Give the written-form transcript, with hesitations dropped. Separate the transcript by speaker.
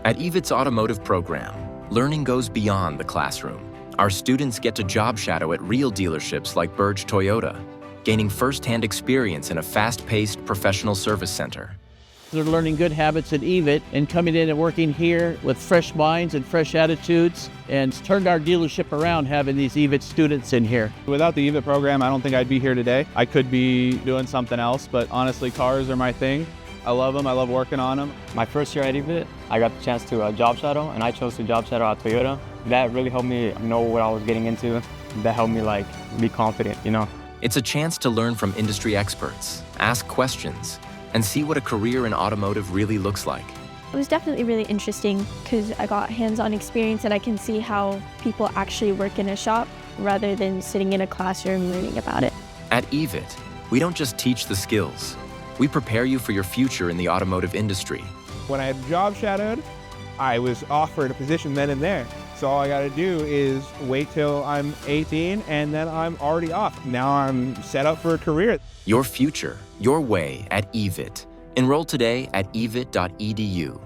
Speaker 1: At EVIT's automotive program, learning goes beyond the classroom. Our students get to job shadow at real dealerships like Berge Toyota, gaining first-hand experience in a fast-paced professional service center.
Speaker 2: They're learning good habits at EVIT and coming in and working here with fresh minds and fresh attitudes, and it's turned our dealership around having these EVIT students in here.
Speaker 3: Without the EVIT program, I don't think I'd be here today. I could be doing something else, but honestly, cars are my thing. I love them, I love working on them.
Speaker 4: My first year at EVIT, I got the chance to job shadow, and I chose to job shadow at Toyota. That really helped me know what I was getting into. That helped me be confident,
Speaker 1: It's a chance to learn from industry experts, ask questions, and see what a career in automotive really looks like.
Speaker 5: It was definitely really interesting because I got hands-on experience and I can see how people actually work in a shop rather than sitting in a classroom learning about it.
Speaker 1: At EVIT, we don't just teach the skills. We prepare you for your future in the automotive industry.
Speaker 3: When I had job shadowed, I was offered a position then and there. So all I gotta do is wait till I'm 18 and then I'm already off. Now I'm set up for a career.
Speaker 1: Your future, your way at EVIT. Enroll today at evit.edu.